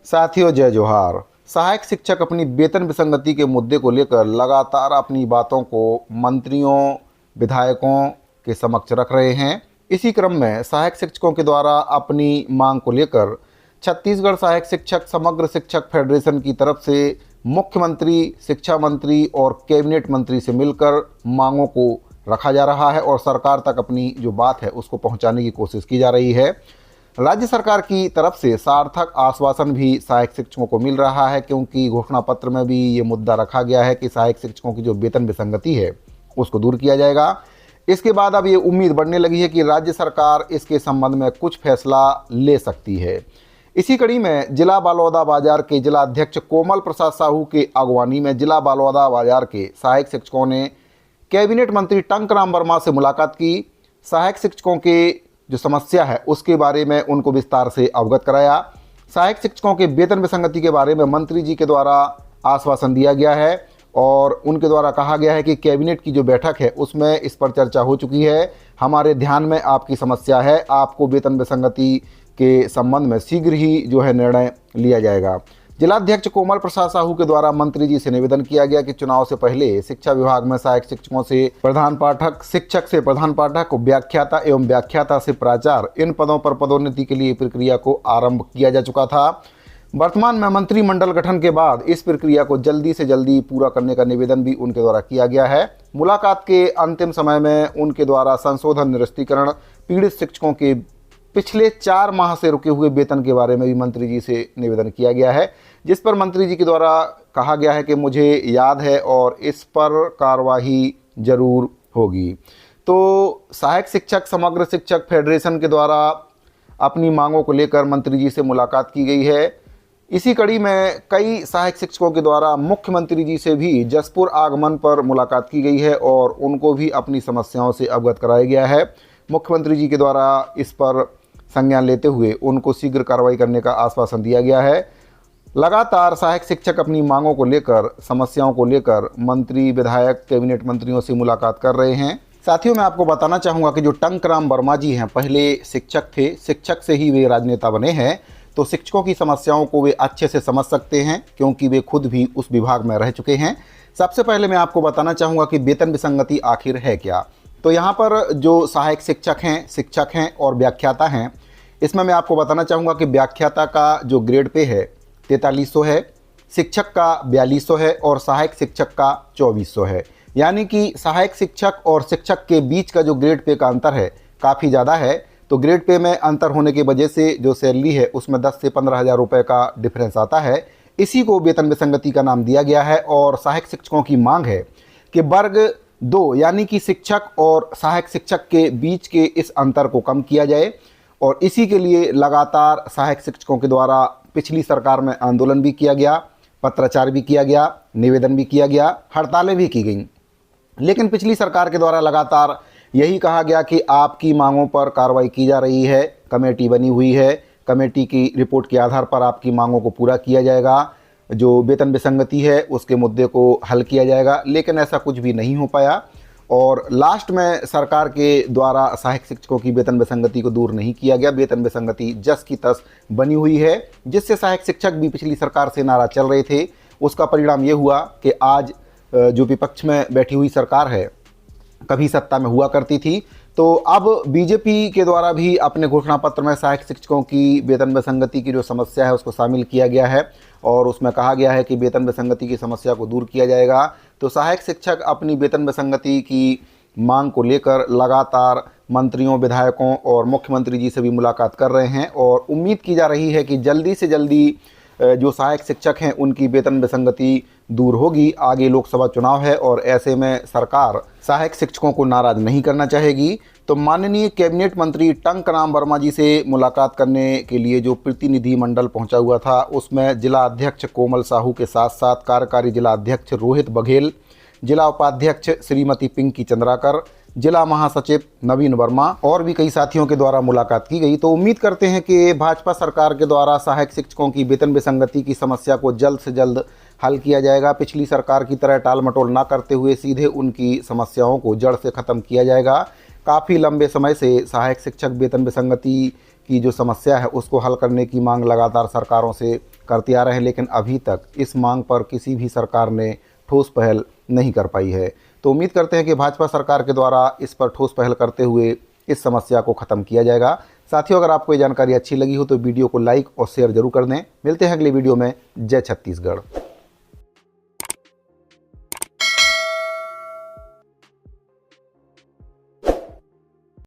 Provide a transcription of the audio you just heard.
साथियों जय जोहार। सहायक शिक्षक अपनी वेतन विसंगति के मुद्दे को लेकर लगातार अपनी बातों को मंत्रियों विधायकों के समक्ष रख रहे हैं। इसी क्रम में सहायक शिक्षकों के द्वारा अपनी मांग को लेकर छत्तीसगढ़ सहायक शिक्षक समग्र शिक्षक फेडरेशन की तरफ से मुख्यमंत्री, शिक्षा मंत्री और कैबिनेट मंत्री से मिलकर मांगों को रखा जा रहा है और सरकार तक अपनी जो बात है उसको पहुंचाने की कोशिश की जा रही है। राज्य सरकार की तरफ से सार्थक आश्वासन भी सहायक शिक्षकों को मिल रहा है, क्योंकि घोषणा पत्र में भी ये मुद्दा रखा गया है कि सहायक शिक्षकों की जो वेतन विसंगति है उसको दूर किया जाएगा। इसके बाद अब ये उम्मीद बढ़ने लगी है कि राज्य सरकार इसके संबंध में कुछ फैसला ले सकती है। इसी कड़ी में जिला बलौदाबाजार के जिला अध्यक्ष कोमल प्रसाद साहू के अगवानी में जिला बलौदाबाजार के सहायक शिक्षकों ने कैबिनेट मंत्री टंकराम वर्मा से मुलाकात की। सहायक शिक्षकों के जो समस्या है उसके बारे में उनको विस्तार से अवगत कराया। सहायक शिक्षकों के वेतन विसंगति के बारे में मंत्री जी के द्वारा आश्वासन दिया गया है और उनके द्वारा कहा गया है कि कैबिनेट की जो बैठक है उसमें इस पर चर्चा हो चुकी है। हमारे ध्यान में आपकी समस्या है, आपको वेतन विसंगति के संबंध में शीघ्र ही जो है निर्णय लिया जाएगा। जिलाध्यक्ष कोमल प्रसाद साहू के द्वारा मंत्री जी से निवेदन किया गया कि चुनाव से पहले शिक्षा विभाग में सहायक शिक्षकों से प्रधान पाठक, शिक्षक से प्रधान पाठक, व्याख्याता एवं व्याख्याता से प्राचार्य, इन पदों पर पदोन्नति के लिए प्रक्रिया को आरंभ किया जा चुका था। वर्तमान में मंत्रिमंडल गठन के बाद इस प्रक्रिया को जल्दी से जल्दी पूरा करने का निवेदन भी उनके द्वारा किया गया है। मुलाकात के अंतिम समय में उनके द्वारा संशोधन, निरस्तीकरण, पीड़ित शिक्षकों के पिछले 4 माह से रुके हुए वेतन के बारे में भी मंत्री जी से निवेदन किया गया है, जिस पर मंत्री जी के द्वारा कहा गया है कि मुझे याद है और इस पर कार्रवाई जरूर होगी। तो सहायक शिक्षक समग्र शिक्षक फेडरेशन के द्वारा अपनी मांगों को लेकर मंत्री जी से मुलाकात की गई है। इसी कड़ी में कई सहायक शिक्षकों के द्वारा मुख्यमंत्री जी से भी जसपुर आगमन पर मुलाकात की गई है और उनको भी अपनी समस्याओं से अवगत कराया गया है। मुख्यमंत्री जी के द्वारा इस पर संज्ञान लेते हुए उनको शीघ्र कार्रवाई करने का आश्वासन दिया गया है। लगातार सहायक शिक्षक अपनी मांगों को लेकर, समस्याओं को लेकर मंत्री, विधायक, कैबिनेट मंत्रियों से मुलाकात कर रहे हैं। साथियों, मैं आपको बताना चाहूँगा कि जो टंकराम वर्मा जी हैं पहले शिक्षक थे, शिक्षक से ही वे राजनेता बने हैं, तो शिक्षकों की समस्याओं को वे अच्छे से समझ सकते हैं क्योंकि वे खुद भी उस विभाग में रह चुके हैं। सबसे पहले मैं आपको बताना चाहूँगा कि वेतन विसंगति आखिर है क्या। तो यहाँ पर जो सहायक शिक्षक हैं, शिक्षक हैं और व्याख्याता हैं, इसमें मैं आपको बताना चाहूँगा कि व्याख्याता का जो ग्रेड पे है 4300 है, शिक्षक का 4200 है और सहायक शिक्षक का 2400 है। यानी कि सहायक शिक्षक और शिक्षक के बीच का जो ग्रेड पे का अंतर है काफ़ी ज़्यादा है। तो ग्रेड पे में अंतर होने की वजह से जो सैलरी है उसमें 10 से 15 हज़ार रुपये का डिफरेंस आता है। इसी को वेतन विसंगति का नाम दिया गया है और सहायक शिक्षकों की मांग है कि वर्ग 2 यानी कि शिक्षक और सहायक शिक्षक के बीच के इस अंतर को कम किया जाए और इसी के लिए लगातार सहायक शिक्षकों के द्वारा पिछली सरकार में आंदोलन भी किया गया, पत्राचार भी किया गया, निवेदन भी किया गया, हड़तालें भी की गईं। लेकिन पिछली सरकार के द्वारा लगातार यही कहा गया कि आपकी मांगों पर कार्रवाई की जा रही है, कमेटी बनी हुई है, कमेटी की रिपोर्ट के आधार पर आपकी मांगों को पूरा किया जाएगा, जो वेतन विसंगति है उसके मुद्दे को हल किया जाएगा। लेकिन ऐसा कुछ भी नहीं हो पाया और लास्ट में सरकार के द्वारा सहायक शिक्षकों की वेतन विसंगति को दूर नहीं किया गया। वेतन विसंगति जस की तस बनी हुई है, जिससे सहायक शिक्षक भी पिछली सरकार से नाराज चल रहे थे। उसका परिणाम ये हुआ कि आज जो विपक्ष में बैठी हुई सरकार है, कभी सत्ता में हुआ करती थी, तो अब बीजेपी के द्वारा भी अपने घोषणा पत्र में सहायक शिक्षकों की वेतन विसंगति की जो समस्या है उसको शामिल किया गया है और उसमें कहा गया है कि वेतन विसंगति की समस्या को दूर किया जाएगा। तो सहायक शिक्षक अपनी वेतन विसंगति की मांग को लेकर लगातार मंत्रियों, विधायकों और मुख्यमंत्री जी से भी मुलाकात कर रहे हैं और उम्मीद की जा रही है कि जल्दी से जल्दी जो सहायक शिक्षक हैं उनकी वेतन विसंगति दूर होगी। आगे लोकसभा चुनाव है और ऐसे में सरकार सहायक शिक्षकों को नाराज नहीं करना चाहेगी। तो माननीय कैबिनेट मंत्री टंकराम वर्मा जी से मुलाकात करने के लिए जो प्रतिनिधि मंडल पहुंचा हुआ था उसमें जिला अध्यक्ष कोमल साहू के साथ साथ कार्यकारी जिला अध्यक्ष रोहित बघेल, जिला उपाध्यक्ष श्रीमती पिंकी चंद्राकर, जिला महासचिव नवीन वर्मा और भी कई साथियों के द्वारा मुलाकात की गई। तो उम्मीद करते हैं कि भाजपा सरकार के द्वारा सहायक शिक्षकों की वेतन विसंगति की समस्या को जल्द से जल्द हल किया जाएगा। पिछली सरकार की तरह टाल मटोल ना करते हुए सीधे उनकी समस्याओं को जड़ से ख़त्म किया जाएगा। काफ़ी लंबे समय से सहायक शिक्षक वेतन विसंगति की जो समस्या है उसको हल करने की मांग लगातार सरकारों से करते आ रहे हैं, लेकिन अभी तक इस मांग पर किसी भी सरकार ने ठोस पहल नहीं कर पाई है। तो उम्मीद करते हैं कि भाजपा सरकार के द्वारा इस पर ठोस पहल करते हुए इस समस्या को ख़त्म किया जाएगा। साथियों, अगर आपको ये जानकारी अच्छी लगी हो तो वीडियो को लाइक और शेयर जरूर कर दें। मिलते हैं अगले वीडियो में। जय छत्तीसगढ़।